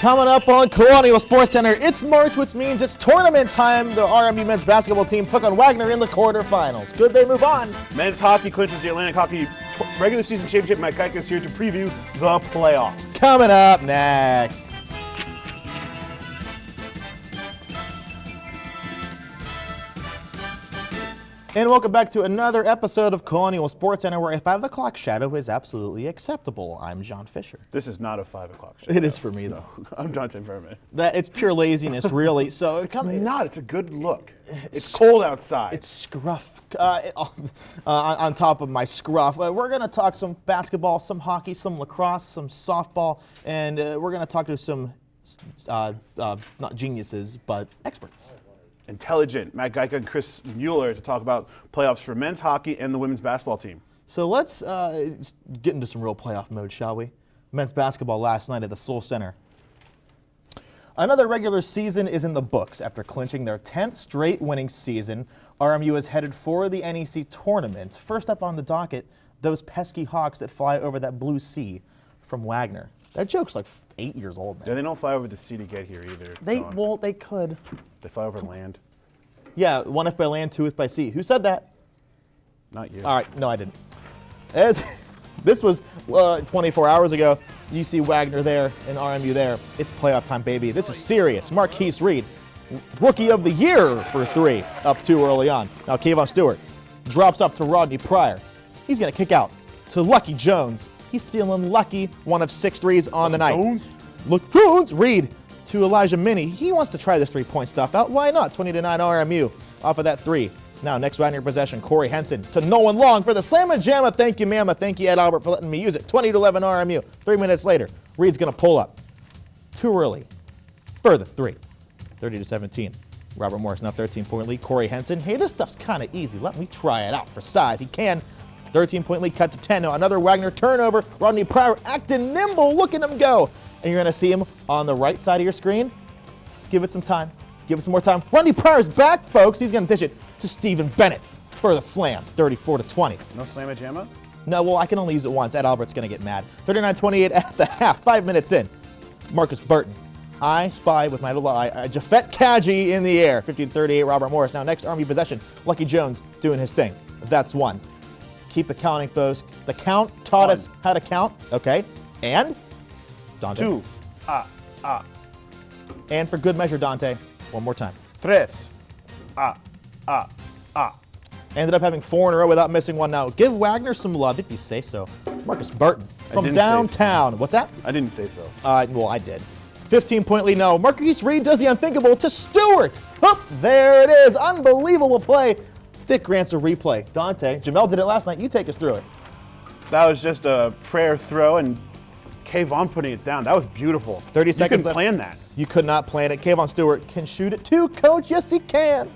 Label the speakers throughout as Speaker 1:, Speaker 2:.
Speaker 1: Coming up on Colonial SportsCenter, it's March, which means it's tournament time. The RMU men's basketball team took on Wagner in the quarterfinals. Could they move on?
Speaker 2: Men's hockey clinches the Atlantic Hockey regular season championship. Mike Geika is here to preview the playoffs.
Speaker 1: Coming up next. And welcome back to another episode of Colonial SportsCenter, where a 5 o'clock shadow is absolutely acceptable. I'm John Fisher.
Speaker 2: This is not a 5 o'clock shadow.
Speaker 1: It is for me, though.
Speaker 2: I'm Dante Verman.
Speaker 1: It's pure laziness, really. So
Speaker 2: It's not. It's a good look. It's cold outside.
Speaker 1: It's scruff. On top of my scruff, we're going to talk some basketball, some hockey, some lacrosse, some softball, and we're going to talk to some, not geniuses, but experts.
Speaker 2: Intelligent Matt Geika and Chris Mueller to talk about playoffs for men's hockey and the women's basketball team.
Speaker 1: So let's get into some real playoff mode, shall we? Men's basketball last night at the Soul Center. Another regular season is in the books. After clinching their 10th straight winning season, RMU is headed for the NEC tournament. First up on the docket, those pesky Hawks that fly over that blue sea from Wagner. That joke's like 8 years old, man.
Speaker 2: Yeah, they don't fly over the sea to get here either.
Speaker 1: Well, they could.
Speaker 2: They fly over land.
Speaker 1: Yeah, 1 if by land, 2 if by sea. Who said that?
Speaker 2: Not you.
Speaker 1: All right, no, I didn't. This was 24 hours ago. You see Wagner there and RMU there. It's playoff time, baby. This is serious. Marquise Reed, Rookie of the Year for 3, up 2 early on. Now Kayvon Stewart drops off to Rodney Pryor. He's going to kick out to Lucky Jones. He's feeling lucky, 1 of 6 threes on the night. Look, Jones, Reed to Elijah Minnie. He wants to try this three-point stuff out. Why not? 20-9 RMU off of that 3. Now, next Wagner possession, Corey Henson to Nolan Long for the slamma jamma. Thank you, mama. Thank you, Ed Albert, for letting me use it. 20-11 RMU. 3 minutes later, Reed's going to pull up. Too early for the 3. 30-17. Robert Morris now 13-point lead. Corey Henson. Hey, this stuff's kind of easy. Let me try it out for size. He can. 13-point lead cut to 10. Now another Wagner turnover. Rodney Pryor acting nimble. Look at him go. And you're going to see him on the right side of your screen. Give it some time. Give it some more time. Rodney Pryor's back, folks. He's going to dish it to Stephen Bennett for the slam. 34-20.
Speaker 2: No slamma jamma?
Speaker 1: No, well, I can only use it once. Ed Albert's going to get mad. 39-28 at the half. 5 minutes in. Marcus Burton. I spy with my little eye. Jafet Kaji in the air. 50-38 Robert Morris. Now next RMU possession. Lucky Jones doing his thing. That's 1. Keep it counting, folks. The count taught us how to count. Okay. And? Dante.
Speaker 2: 2.
Speaker 1: And for good measure, Dante, one more time.
Speaker 2: 3.
Speaker 1: Ended up having 4 in a row without missing one. Now, give Wagner some love, if you say so. Marcus Burton from downtown. So. What's that?
Speaker 2: I didn't say so.
Speaker 1: Well, I did. 15-point lead. No, Marquise Reed does the unthinkable to Stewart. Up there it is. Unbelievable play. Thick grants a replay. Dante, Jamel did it last night. You take us through it.
Speaker 2: That was just a prayer throw, and Kayvon putting it down. That was beautiful.
Speaker 1: 30 seconds
Speaker 2: left. You couldn't plan that.
Speaker 1: You could not plan it. Kayvon Stewart can shoot it too, coach. Yes, he can.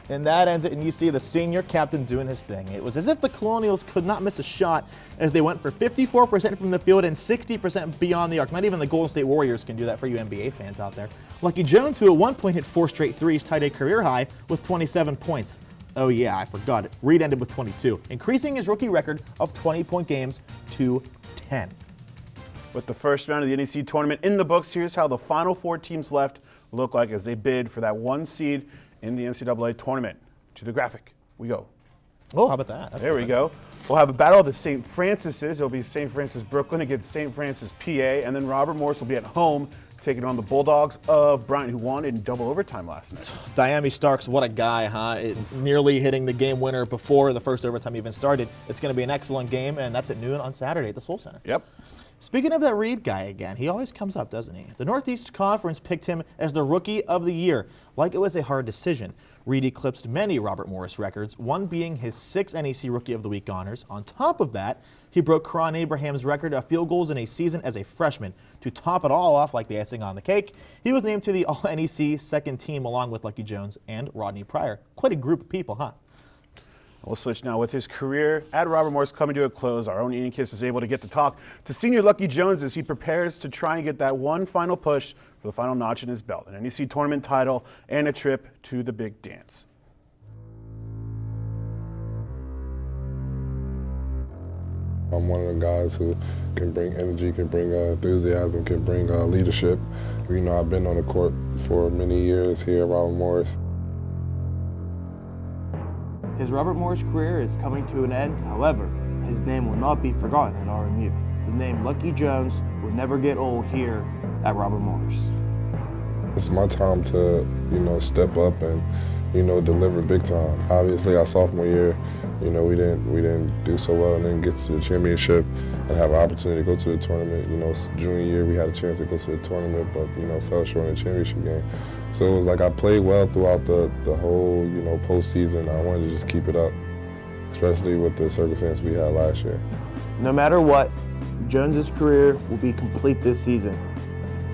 Speaker 1: And that ends it, and you see the senior captain doing his thing. It was as if the Colonials could not miss a shot as they went for 54% from the field and 60% beyond the arc. Not even the Golden State Warriors can do that for you NBA fans out there. Lucky Jones, who at one point hit 4 straight threes, tied a career high with 27 points. Oh yeah, I forgot it. Reed ended with 22, increasing his rookie record of 20-point games to 10.
Speaker 2: With the first round of the NEC tournament in the books, here's how the final 4 teams left look like as they bid for that 1 seed in the NCAA tournament. To the graphic we go.
Speaker 1: Oh, how about that? That's
Speaker 2: there we go. We'll have a battle of the St. Francis's. It'll be St. Francis Brooklyn against St. Francis PA, and then Robert Morris will be at home taking on the Bulldogs of Bryant, who won in double overtime last night.
Speaker 1: Diami Starks, what a guy, huh? Nearly hitting the game winner before the first overtime even started. It's going to be an excellent game, and that's at noon on Saturday at the Soul Center.
Speaker 2: Yep.
Speaker 1: Speaking of that Reed guy again, he always comes up, doesn't he? The Northeast Conference picked him as the Rookie of the Year, like it was a hard decision. Reed eclipsed many Robert Morris records, one being his 6 NEC Rookie of the Week honors. On top of that, he broke Karan Abraham's record of field goals in a season as a freshman. To top it all off like the icing on the cake, he was named to the All-NEC second team along with Lucky Jones and Rodney Pryor. Quite a group of people, huh?
Speaker 2: We'll switch now. With his career at Robert Morris coming to a close, our own Ian Kiss was able to get to talk to senior Lucky Jones as he prepares to try and get that one final push for the final notch in his belt, an NEC tournament title and a trip to the big dance.
Speaker 3: I'm one of the guys who can bring energy, can bring enthusiasm, can bring leadership. You know, I've been on the court for many years here at Robert Morris.
Speaker 4: His Robert Morris career is coming to an end. However, his name will not be forgotten at RMU. The name Lucky Jones will never get old here at Robert Morris.
Speaker 3: It's my time to, you know, step up and, you know, deliver big time. Obviously, our sophomore year, you know, we didn't do so well and then get to the championship and have an opportunity to go to the tournament. You know, junior year we had a chance to go to the tournament, but, you know, fell short in the championship game. So it was like I played well throughout the whole, you know, postseason. I wanted to just keep it up, especially with the circumstance we had last year.
Speaker 4: No matter what, Jones's career will be complete this season.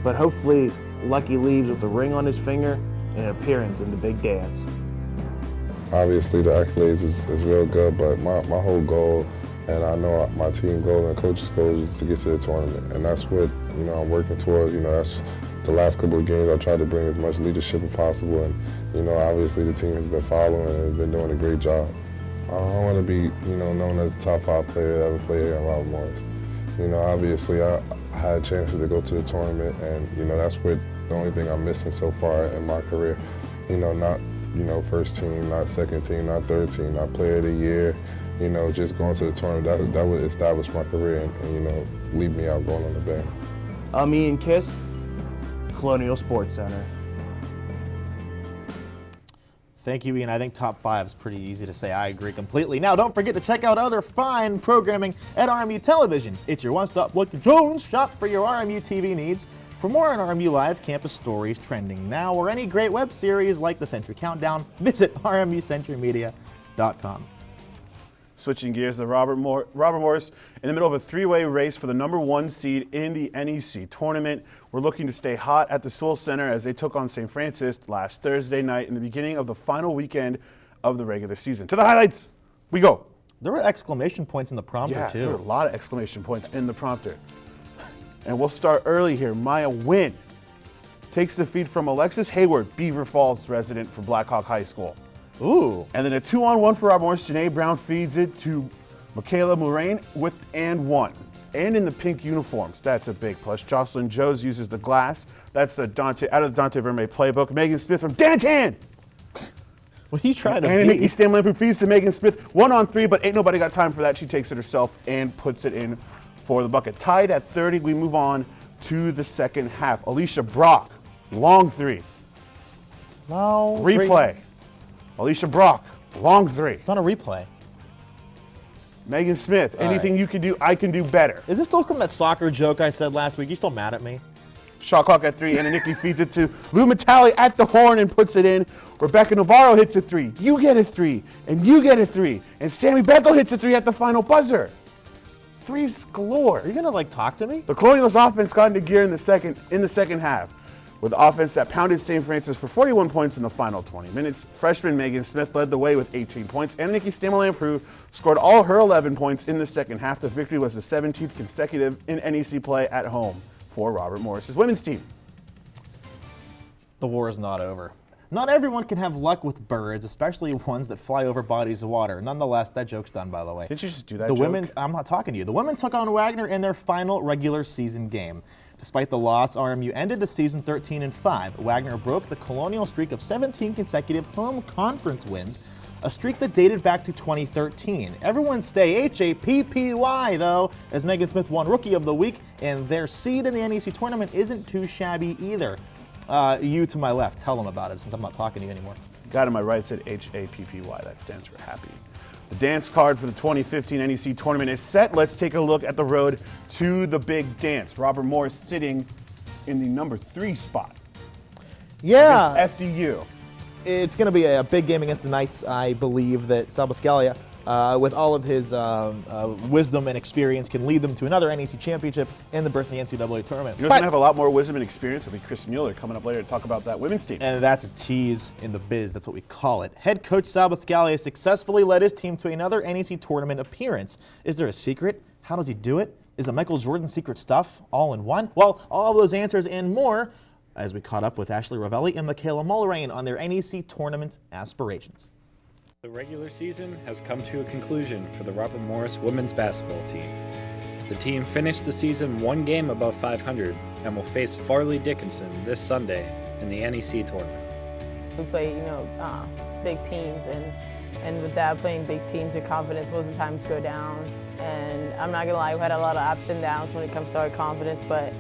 Speaker 4: But hopefully, Lucky leaves with a ring on his finger and an appearance in the big dance.
Speaker 3: Obviously, the accolades is real good, but my whole goal, and I know my team goal and coach's goal, is to get to the tournament. And that's what, you know, I'm working towards. You know, that's the last couple of games I've tried to bring as much leadership as possible. And, you know, obviously the team has been following and has been doing a great job. I want to be, you know, known as the top 5 player that ever played here at Robert Morris. You know, obviously I had chances to go to the tournament, and, you know, that's what the only thing I'm missing so far in my career. You know, not, you know, first team, not second team, not third team, not player of the year. You know, just going to the tournament, that would establish my career and, you know, leave me out going on the bench.
Speaker 4: I'm Ian Kiss, Colonial SportsCenter.
Speaker 1: Thank you, Ian. I think top 5 is pretty easy to say. I agree completely. Now, don't forget to check out other fine programming at RMU Television. It's your one-stop Lucky Jones shop for your RMU TV needs. For more on RMU Live, campus stories trending now, or any great web series like the Century Countdown, visit rmucenturymedia.com.
Speaker 2: Switching gears, the Robert Morris in the middle of a 3-way race for the #1 seed in the NEC tournament. We're looking to stay hot at the Sewell Center as they took on St. Francis last Thursday night in the beginning of the final weekend of the regular season. To the highlights, we go.
Speaker 1: There were exclamation points in the prompter, too.
Speaker 2: There were a lot of exclamation points in the prompter. And we'll start early here. Maya Wynn takes the feed from Alexis Hayward, Beaver Falls resident for Blackhawk High School.
Speaker 1: Ooh.
Speaker 2: And then a 2-on-1 for Robert Morris. Janae Brown feeds it to Michaela Moraine with and one. And in the pink uniforms, that's a big plus. Jocelyn Joes uses the glass. That's the out of the Dante Verme playbook. Megan Smith from Dantan.
Speaker 1: What are you trying to
Speaker 2: And
Speaker 1: be?
Speaker 2: Nikki Stamlamp feeds to Megan Smith. 1-on-3, but ain't nobody got time for that. She takes it herself and puts it in for the bucket. Tied at 30, we move on to the second half. Alicia Brock, long 3.
Speaker 1: No.
Speaker 2: Replay. Alicia Brock, long 3.
Speaker 1: It's not a replay.
Speaker 2: Megan Smith, anything
Speaker 1: right.
Speaker 2: you can do, I can do better.
Speaker 1: Is this still from that soccer joke I said last week? You still mad at me?
Speaker 2: Shot clock at 3, and Nikki feeds it to Lou Matali at the horn and puts it in. Rebecca Navarro hits a 3. You get a 3, and you get a 3. And Sammy Bethel hits a 3 at the final buzzer. 3s galore.
Speaker 1: Are you gonna talk to me?
Speaker 2: The Colonials offense got into gear in the second half, with offense that pounded St. Francis for 41 points in the final 20 minutes. Freshman Megan Smith led the way with 18 points, and Nikki Stamlamp scored all her 11 points in the second half. The victory was the 17th consecutive in NEC play at home for Robert Morris's women's team.
Speaker 1: The war is not over. Not everyone can have luck with birds, especially ones that fly over bodies of water. Nonetheless, that joke's done, by the way.
Speaker 2: Didn't you just do that
Speaker 1: The
Speaker 2: joke?
Speaker 1: women, I'm not talking to you. The women took on Wagner in their final regular season game. Despite the loss, RMU ended the season 13-5. Wagner broke the Colonial streak of 17 consecutive home conference wins, a streak that dated back to 2013. Everyone stay H-A-P-P-Y, though, as Megan Smith won Rookie of the Week, and their seed in the NEC tournament isn't too shabby either. You to my left, tell them about it since I'm not talking to you anymore.
Speaker 2: Guy to my right said H-A-P-P-Y. That stands for happy. The dance card for the 2015 NEC tournament is set. Let's take a look at the road to the big dance. Robert Morris sitting in the number 3 spot.
Speaker 1: Yeah.
Speaker 2: Against FDU.
Speaker 1: It's going to be a big game against the Knights. I believe that Sabascalia, with all of his wisdom and experience, can lead them to another NEC championship and the berth in the NCAA tournament.
Speaker 2: You know who's going to have a lot more wisdom and experience? It'll be Chris Mueller coming up later to talk about that women's team.
Speaker 1: And that's a tease in the biz. That's what we call it. Head coach Sabascalia successfully led his team to another NEC tournament appearance. Is there a secret? How does he do it? Is it Michael Jordan secret stuff all in one? Well, all of those answers and more as we caught up with Ashley Ravelli and Michaela Mulrain on their NEC tournament aspirations.
Speaker 5: The regular season has come to a conclusion for the Robert Morris women's basketball team. The team finished the season one game above 500 and will face Farley Dickinson this Sunday in the NEC tournament.
Speaker 6: We play, big teams, and with that, playing big teams, your confidence most of the times go down. And I'm not gonna lie, we had a lot of ups and downs when it comes to our confidence, but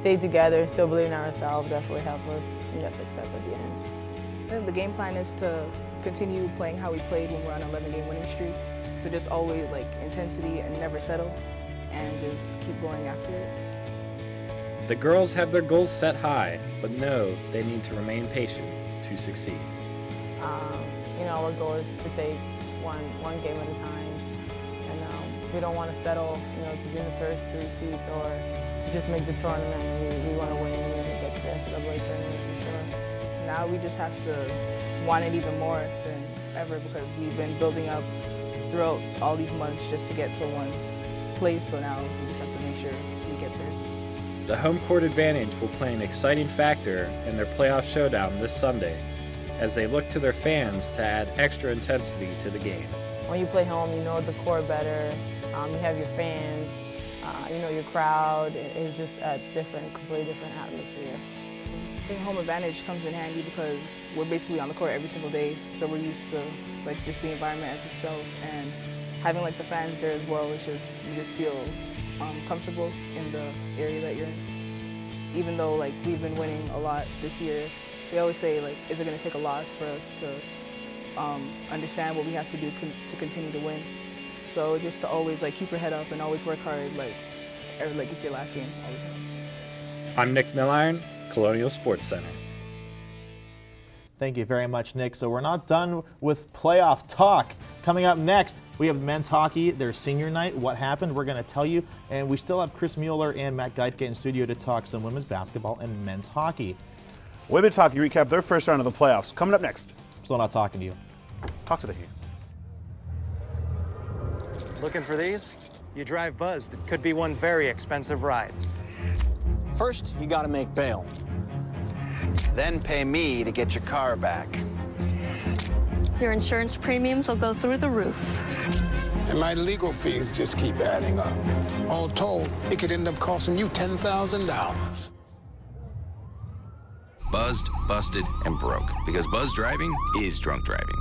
Speaker 6: stayed together, still believing in ourselves, definitely helped us get success at the end.
Speaker 7: The game plan is to continue playing how we played when we're on an 11-game winning streak. So just always intensity and never settle, and just keep going after it.
Speaker 5: The girls have their goals set high, but know they need to remain patient to succeed.
Speaker 6: Our goal is to take one game at a time, and we don't want to settle, to be in the first 3 seeds or to just make the tournament. We want to win and get to the NCAA tournament for sure. Now we just have to want it even more than ever because we've been building up throughout all these months just to get to one place. So now we just have to make sure we get there.
Speaker 5: The home court advantage will play an exciting factor in their playoff showdown this Sunday as they look to their fans to add extra intensity to the game.
Speaker 6: When you play home, you know the court better, you have your fans, your crowd. It's just a completely different atmosphere.
Speaker 7: I think home advantage comes in handy because we're basically on the court every single day, so we're used to just the environment as itself, and having the fans there as well. It's just you just feel comfortable in the area that you're in. Even though we've been winning a lot this year, they always say is it going to take a loss for us to understand what we have to do to continue to win. So just to always keep your head up and always work hard, it's your last game all the time.
Speaker 5: I'm Nick Milliron, Colonial SportsCenter.
Speaker 1: Thank you very much, Nick. So we're not done with playoff talk. Coming up next, we have men's hockey, their senior night. What happened, we're going to tell you. And we still have Chris Mueller and Matt Geitke in studio to talk some women's basketball and men's hockey.
Speaker 2: Women's hockey recap their first round of the playoffs. Coming up next.
Speaker 1: I'm still not talking to you.
Speaker 2: Talk to the heat.
Speaker 8: Looking for these? You drive buzzed. It could be one very expensive ride.
Speaker 9: First, you gotta make bail. Then pay me to get your car back.
Speaker 10: Your insurance premiums will go through the roof.
Speaker 11: And my legal fees just keep adding up. All told, it could end up costing you $10,000.
Speaker 12: Buzzed, busted, and broke. Because buzz driving is drunk driving.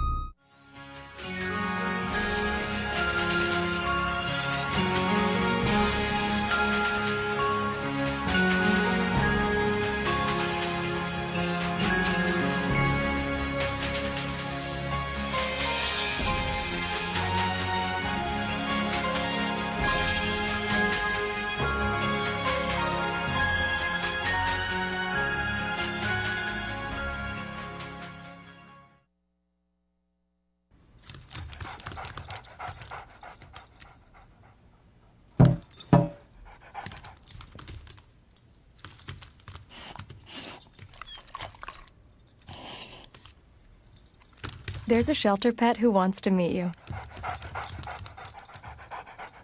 Speaker 10: There's a shelter pet who wants to meet you.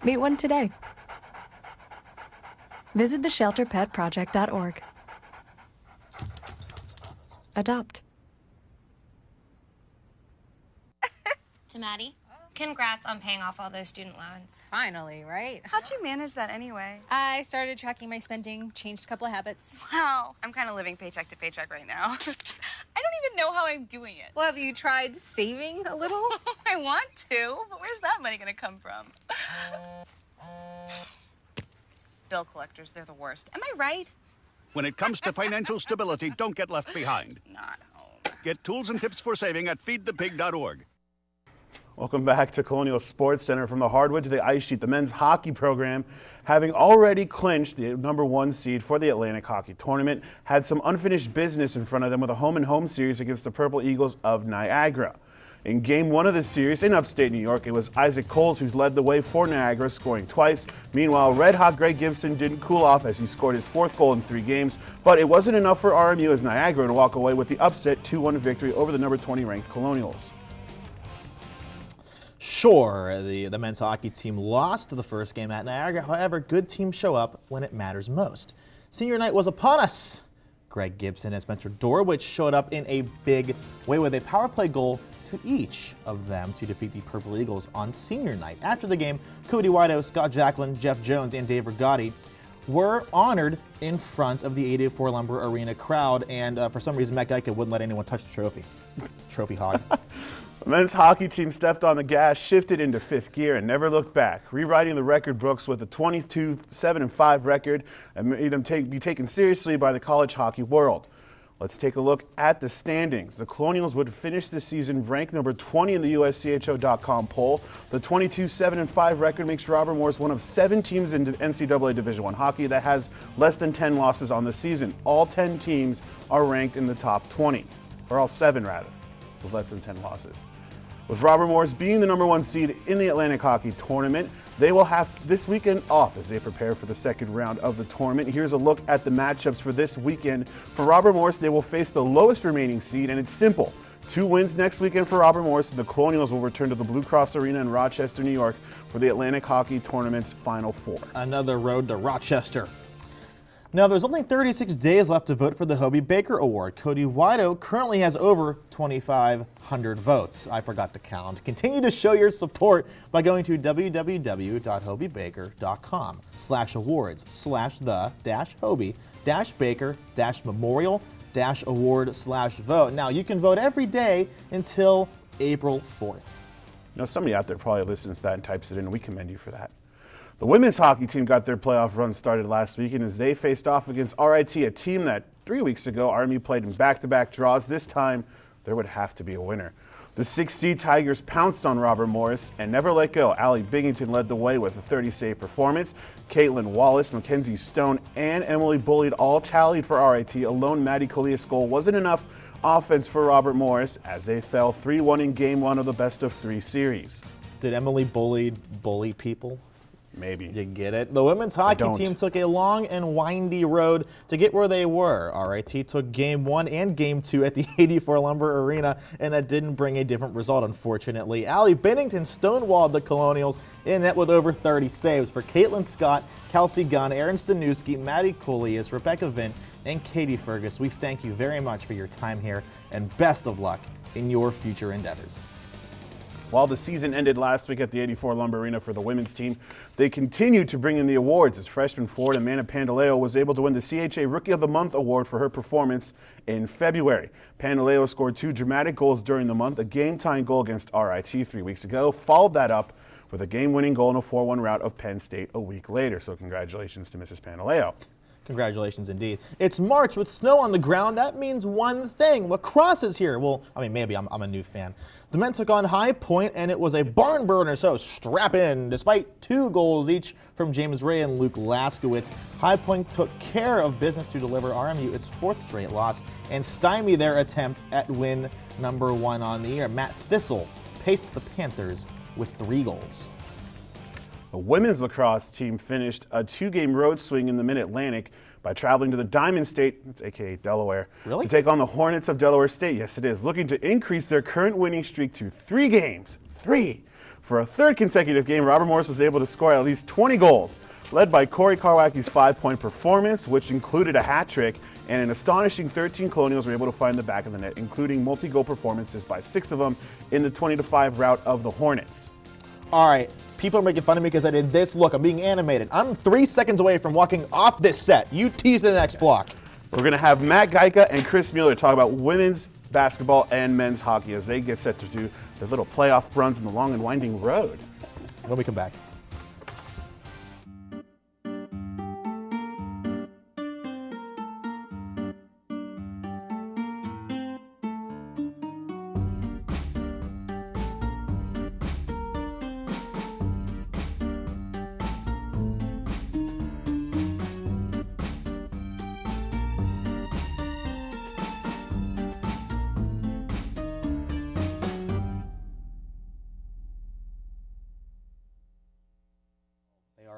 Speaker 10: Meet one today. Visit theshelterpetproject.org. Adopt.
Speaker 13: To Maddie, congrats on paying off all those student loans.
Speaker 14: Finally, right?
Speaker 15: How'd you manage that anyway?
Speaker 14: I started tracking my spending, changed a couple of habits.
Speaker 15: Wow, I'm kind of living paycheck to paycheck right now. I don't even know how I'm doing it.
Speaker 14: Well, have you tried saving a little?
Speaker 15: I want to, but where's that money gonna come from? Bill collectors, they're the worst. Am I right?
Speaker 16: When it comes to financial stability, don't get left behind.
Speaker 15: Not home.
Speaker 16: Get tools and tips for saving at feedthepig.org.
Speaker 2: Welcome back to Colonial SportsCenter. From the hardwood to the ice sheet, the men's hockey program, having already clinched the #1 seed for the Atlantic Hockey Tournament, had some unfinished business in front of them with a home-and-home series against the Purple Eagles of Niagara. In Game 1 of the series in upstate New York, it was Isaac Coles who led the way for Niagara, scoring twice. Meanwhile, red-hot Greg Gibson didn't cool off as he scored his 4th goal in 3 games, but it wasn't enough for RMU as Niagara to walk away with the upset 2-1 victory over the #20 ranked Colonials.
Speaker 1: Sure, the men's hockey team lost the first game at Niagara. However, good teams show up when it matters most. Senior night was upon us. Greg Gibson and Spencer Dorwich showed up in a big way with a power play goal to each of them to defeat the Purple Eagles on senior night. After the game, Cody Wido, Scott Jacklin, Jeff Jones, and Dave Rigotti were honored in front of the 84 Lumber Arena crowd, and for some reason, Matt Geica wouldn't let anyone touch the trophy. Trophy hog.
Speaker 2: The men's hockey team stepped on the gas, shifted into fifth gear, and never looked back, rewriting the record books with a 22-7-5 record and made them be taken seriously by the college hockey world. Let's take a look at the standings. The Colonials would finish this season ranked number 20 in the USCHO.com poll. The 22-7-5 record makes Robert Morris one of 7 teams in NCAA Division I hockey that has less than 10 losses on the season. All 10 teams are ranked in the top 20, or all 7 rather, with less than 10 losses. With Robert Morris being the number 1 seed in the Atlantic Hockey Tournament, they will have this weekend off as they prepare for the second round of the tournament. Here's a look at the matchups for this weekend. For Robert Morris, they will face the lowest remaining seed, and it's simple. 2 wins next weekend for Robert Morris, and the Colonials will return to the Blue Cross Arena in Rochester, New York for the Atlantic Hockey Tournament's Final Four.
Speaker 1: Another road to Rochester. Now, there's only 36 days left to vote for the Hobie Baker Award. Cody Wido currently has over 2,500 votes. I forgot to count. Continue to show your support by going to www.hobiebaker.com/awards/the-Hobie-Baker-memorial-award/vote. Now, you can vote every day until April 4th.
Speaker 2: Now, somebody out there probably listens to that and types it in, and we commend you for that. The women's hockey team got their playoff run started last weekend as they faced off against RIT, a team that 3 weeks ago RMU played in back-to-back draws. This time, there would have to be a winner. The 6-seed Tigers pounced on Robert Morris and never let go. Allie Binghamton led the way with a 30-save performance. Caitlin Wallace, Mackenzie Stone, and Emily Bullied all tallied for RIT. Alone Maddie Colia's goal wasn't enough offense for Robert Morris as they fell 3-1 in Game 1 of the best-of-3 series.
Speaker 1: Did Emily Bullied bully people?
Speaker 2: Maybe.
Speaker 1: You get it? The women's hockey team took a long and windy road to get where they were. RIT took Game 1 and Game 2 at the 84 Lumber Arena, and that didn't bring a different result, unfortunately. Allie Bennington stonewalled the Colonials in net with over 30 saves. For Caitlin Scott, Kelsey Gunn, Erin Stanuski, Maddie Colias, Rebecca Vint, and Katie Fergus, we thank you very much for your time here, and best of luck in your future endeavors.
Speaker 2: While the season ended last week at the 84 Lumber Arena for the women's team, they continued to bring in the awards as freshman forward Amanda Pandaleo was able to win the CHA Rookie of the Month award for her performance in February. Pandaleo scored 2 dramatic goals during the month, a game-tying goal against RIT 3 weeks ago, followed that up with a game-winning goal in a 4-1 rout of Penn State a week later. So congratulations to Mrs. Pandaleo.
Speaker 1: Congratulations indeed. It's March with snow on the ground. That means one thing. Lacrosse is here. Well, I mean, maybe I'm a new fan. The men took on High Point, and it was a barn burner, so strap in. Despite 2 goals each from James Ray and Luke Laskowitz, High Point took care of business to deliver RMU its 4th straight loss and stymie their attempt at win number 1 on the year. Matt Thistle paced the Panthers with 3 goals.
Speaker 2: The women's lacrosse team finished a 2-game road swing in the Mid-Atlantic by traveling to the Diamond State, it's aka Delaware, to take on the Hornets of Delaware State. Yes, it is, looking to increase their current winning streak to 3 games. 3! For a 3rd consecutive game, Robert Morris was able to score at least 20 goals, led by Corey Karwacki's 5-point performance, which included a hat trick, and an astonishing 13 Colonials were able to find the back of the net, including multi-goal performances by 6 of them in the 20-5 rout of the Hornets.
Speaker 1: All right. People are making fun of me because I did this. Look, I'm being animated. I'm 3 seconds away from walking off this set. You tease the next block.
Speaker 2: We're going to have Matt Geica and Chris Mueller talk about women's basketball and men's hockey as they get set to do their little playoff runs in the long and winding road.
Speaker 1: When we come back.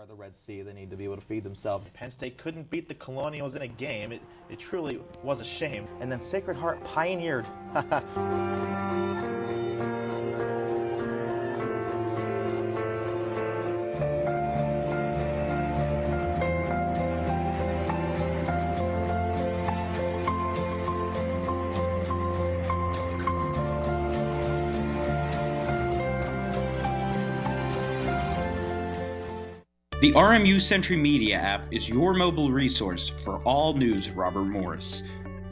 Speaker 1: The Red Sea. They need to be able to feed themselves. Penn State couldn't beat the Colonials in a game. It truly was a shame. And then Sacred Heart pioneered.
Speaker 17: The RMU Century Media app is your mobile resource for all news Robert Morris.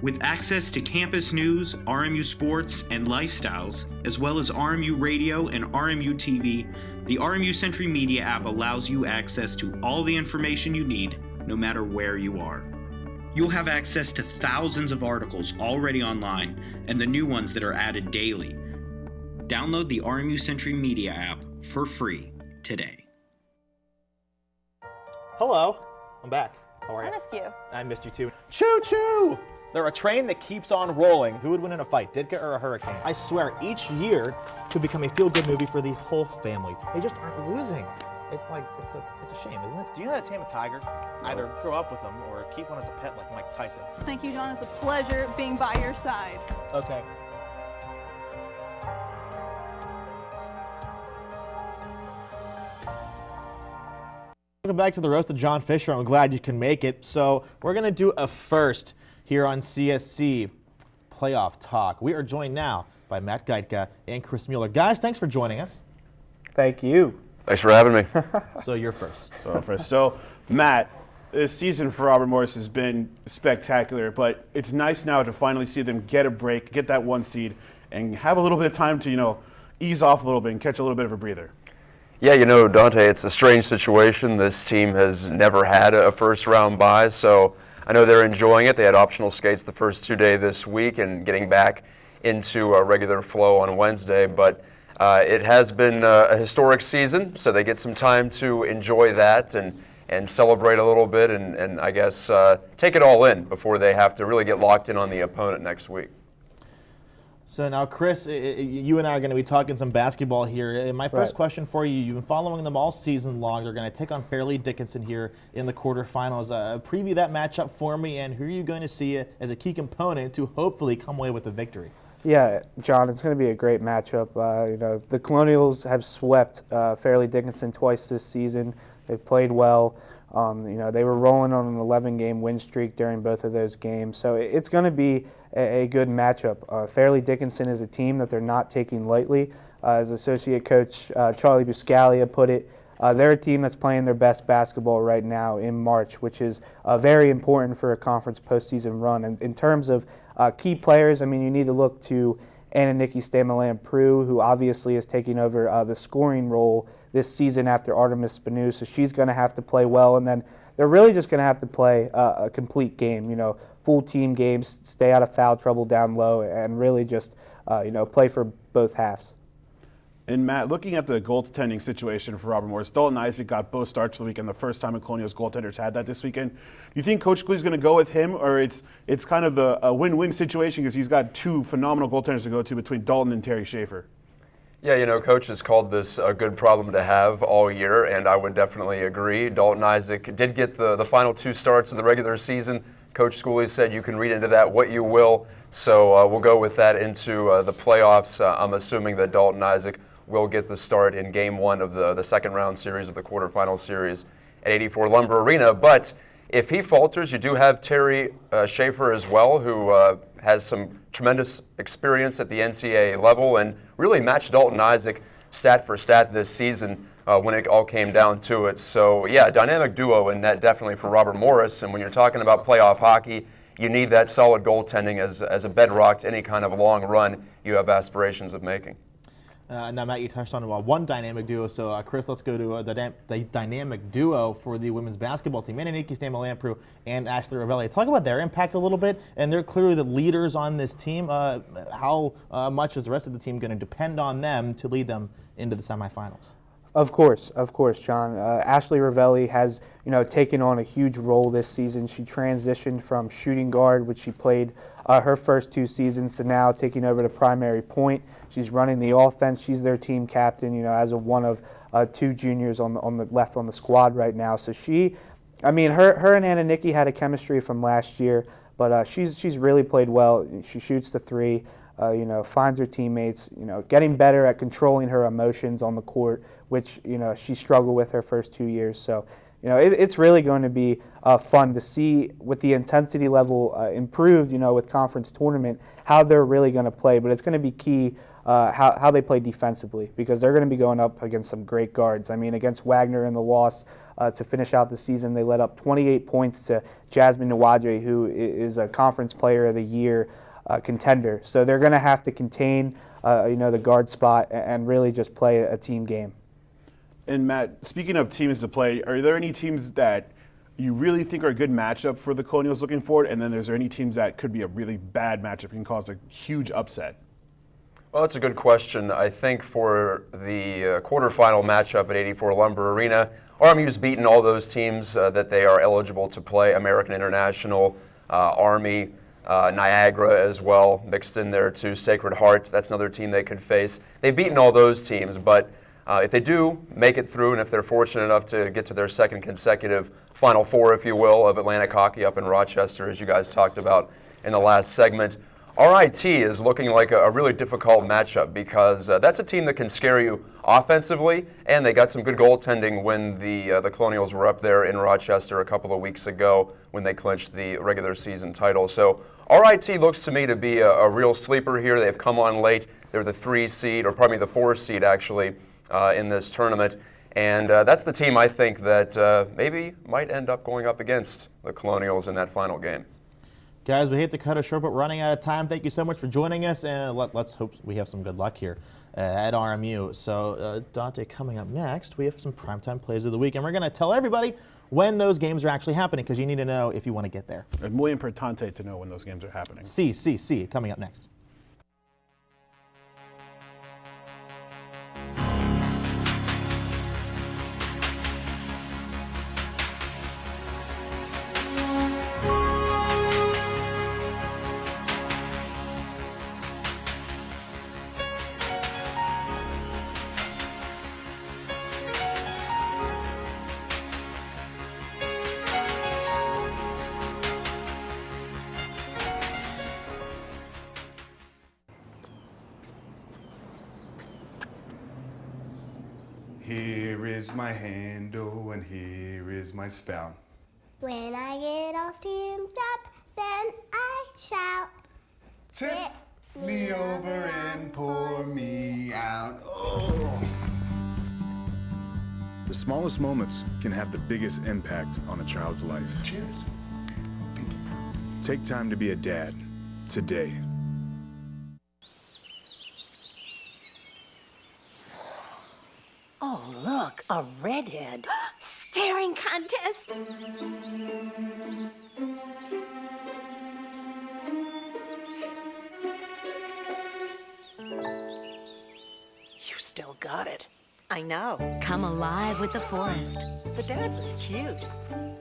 Speaker 17: With access to campus news, RMU sports, and lifestyles, as well as RMU radio and RMU TV, the RMU Century Media app allows you access to all the information you need, no matter where you are. You'll have access to thousands of articles already online, and the new ones that are added daily. Download the RMU Century Media app for free today.
Speaker 1: Hello, I'm back. How are you?
Speaker 18: I missed you.
Speaker 1: I missed you too. Choo choo! They're a train that keeps on rolling. Who would win in a fight, Ditka or a hurricane? I swear, each year could become a feel-good movie for the whole family. They just aren't losing. It's a shame, isn't it? Do you know how to tame a tiger? Either grow up with them or keep one as a pet like Mike Tyson.
Speaker 18: Thank you, John. It's a pleasure being by your side.
Speaker 1: Okay. Welcome back to the Roast of John Fisher. I'm glad you can make it. So we're going to do a first here on CSC Playoff Talk. We are joined now by Matt Geitka and Chris Mueller. Guys, thanks for joining us.
Speaker 19: Thank you.
Speaker 20: Thanks for having me.
Speaker 1: So you're first.
Speaker 2: So, Matt, this season for Robert Morris has been spectacular, but it's nice now to finally see them get a break, get that 1 seed, and have a little bit of time to, ease off a little bit and catch a little bit of a breather.
Speaker 20: Yeah, Dante, it's a strange situation. This team has never had a first-round bye, so I know they're enjoying it. They had optional skates the first 2 days this week and getting back into a regular flow on Wednesday, but it has been a historic season, so they get some time to enjoy that and celebrate a little bit and I guess take it all in before they have to really get locked in on the opponent next week.
Speaker 1: So now, Chris, you and I are going to be talking some basketball here. My first question for you, you've been following them all season long. They're going to take on Fairleigh Dickinson here in the quarterfinals. Preview that matchup for me, and who are you going to see as a key component to hopefully come away with the victory?
Speaker 19: Yeah, John, it's going to be a great matchup. The Colonials have swept Fairleigh Dickinson twice this season. They've played well. They were rolling on an 11-game win streak during both of those games. So it's going to be a good matchup. Fairleigh Dickinson is a team that they're not taking lightly. As associate coach Charlie Buscalia put it, they're a team that's playing their best basketball right now in March, which is very important for a conference postseason run. And in terms of key players, you need to look to Anna-Nikki Stamalan-Prue, who obviously is taking over the scoring role this season after Artemis Spanu, so she's going to have to play well. And then they're really just going to have to play a complete game, full team games, stay out of foul trouble down low, and really just, play for both halves.
Speaker 2: And Matt, looking at the goaltending situation for Robert Morris, Dalton Isaac got both starts for the weekend, the first time a Colonials goaltenders had that this weekend. Do you think Coach Glee's going to go with him, or it's kind of a win-win situation because he's got two phenomenal goaltenders to go to between Dalton and Terry Schaefer?
Speaker 20: Yeah, Coach has called this a good problem to have all year, and I would definitely agree. Dalton Isaac did get the final 2 starts of the regular season. Coach Schooley said you can read into that what you will, so we'll go with that into the playoffs. I'm assuming that Dalton Isaac will get the start in Game 1 of the second round series of the quarterfinal series at 84 Lumber Arena. But if he falters, you do have Terry Schaefer as well, who has some tremendous experience at the NCAA level and really matched Dalton Isaac stat for stat this season when it all came down to it. So, yeah, dynamic duo in net definitely for Robert Morris. And when you're talking about playoff hockey, you need that solid goaltending as a bedrock to any kind of long run you have aspirations of making.
Speaker 1: Now, Matt, you touched on one dynamic duo. So, Chris, let's go to the dynamic duo for the women's basketball team. Anna-Nikki Stamalan-Prue and Ashley Ravelli. Talk about their impact a little bit. And they're clearly the leaders on this team. How much is the rest of the team going to depend on them to lead them into the semifinals?
Speaker 19: Of course, John. Ashley Ravelli has, taken on a huge role this season. She transitioned from shooting guard, which she played her first 2 seasons, to now taking over the primary point. She's running the offense. She's their team captain, as of one of 2 juniors on the left on the squad right now. So her and Anna-Nikki had a chemistry from last year, but she's really played well. She shoots the 3. Finds her teammates, getting better at controlling her emotions on the court, which, she struggled with her first 2 years. So, it's really going to be fun to see with the intensity level improved, with conference tournament, how they're really going to play. But it's going to be key how they play defensively, because they're going to be going up against some great guards. I mean, against Wagner in the loss to finish out the season, they let up 28 points to Jasmine Nwadje, who is a Conference Player of the Year contender. So they're going to have to contain the guard spot and really just play a team game.
Speaker 2: And Matt, speaking of teams to play, are there any teams that you really think are a good matchup for the Colonials looking forward? And then is there any teams that could be a really bad matchup and cause a huge upset?
Speaker 20: Well, that's a good question. I think for the quarterfinal matchup at 84 Lumber Arena, RMU's beaten all those teams that they are eligible to play. American International, Army, Niagara as well, mixed in there too. Sacred Heart, that's another team they could face. They've beaten all those teams, but if they do make it through and if they're fortunate enough to get to their second consecutive Final Four, if you will, of Atlantic hockey up in Rochester, as you guys talked about in the last segment, RIT is looking like a really difficult matchup because that's a team that can scare you offensively, and they got some good goaltending when the Colonials were up there in Rochester a couple of weeks ago when they clinched the regular season title. So RIT looks to me to be a real sleeper here. They've come on late. They're the 3 seed, or probably the 4 seed actually, in this tournament. And that's the team I think that maybe might end up going up against the Colonials in that final game.
Speaker 1: Guys, we hate to cut it short, but running out of time. Thank you so much for joining us, and let's hope we have some good luck here at RMU. So, Dante, coming up next, we have some primetime plays of the week, and we're going to tell everybody when those games are actually happening, because you need to know if you want to get there.
Speaker 2: Es muy importante to know when those games are happening.
Speaker 1: Sí, coming up next.
Speaker 21: Here is my handle and here is my spout.
Speaker 22: When I get all steamed up, then I shout.
Speaker 21: Tip me over and pour me out. Oh. The smallest moments can have the biggest impact on a child's life. Cheers. Take time to be a dad today.
Speaker 23: Oh, look, a redhead.
Speaker 22: Staring contest.
Speaker 23: You still got it.
Speaker 22: I know.
Speaker 10: Come alive with the forest.
Speaker 23: The dad was cute.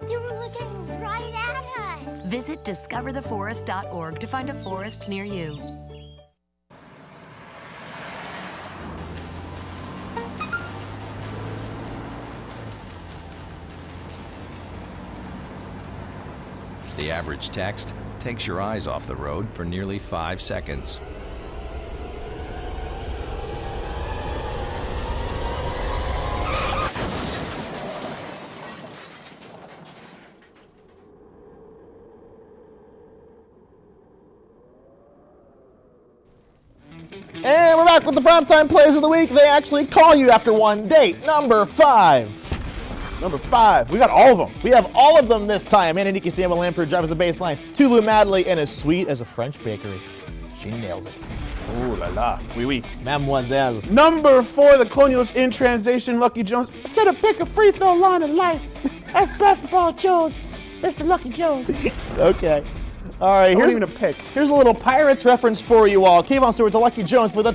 Speaker 22: You were looking right at us.
Speaker 10: Visit discovertheforest.org to find a forest near you.
Speaker 12: The average text takes your eyes off the road for nearly 5 seconds.
Speaker 1: And we're back with the primetime plays of the week. They actually call you after one date. Number 5. Number 5. We got all of them. We have all of them this time. Ananiki Stamble Lampert drives the baseline. Tulu Madley, and as sweet as a French bakery. She nails it.
Speaker 2: Ooh la la. Oui, oui.
Speaker 1: Mademoiselle.
Speaker 2: Number 4, the Colonials in transition. Lucky Jones. Instead of pick a free throw line in life, as basketball chose, Mr. Lucky Jones.
Speaker 1: Okay. All right, here's
Speaker 2: even a pick.
Speaker 1: Here's a little Pirates reference for you all. Kayvon Stewart to Lucky Jones for the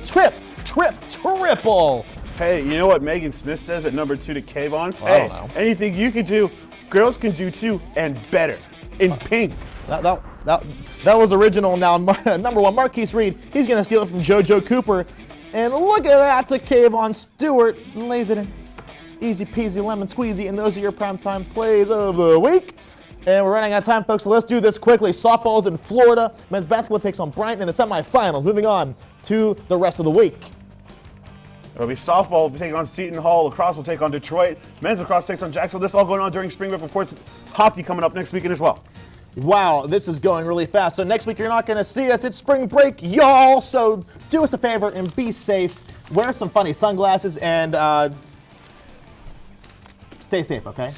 Speaker 1: triple.
Speaker 2: Hey, you know what Megan Smith says at number 2 to Kayvon's?
Speaker 1: Well, I don't know.
Speaker 2: Anything you can do, girls can do too, and better. In pink.
Speaker 1: That was original. Now, number 1, Marquise Reed. He's going to steal it from JoJo Cooper. And look at that to Kayvon Stewart. Lays it in. Easy peasy lemon squeezy. And those are your primetime plays of the week. And we're running out of time, folks, so let's do this quickly. Softball's in Florida. Men's basketball takes on Bryant in the semifinals. Moving on to the rest of the week.
Speaker 2: It'll be softball taking on Seton Hall. Lacrosse will take on Detroit. Men's lacrosse takes on Jacksonville. This all going on during Spring Break. Of course, hockey coming up next weekend as well.
Speaker 1: Wow, this is going really fast. So next week you're not going to see us. It's spring break, y'all. So do us a favor and be safe. Wear some funny sunglasses and stay safe, okay?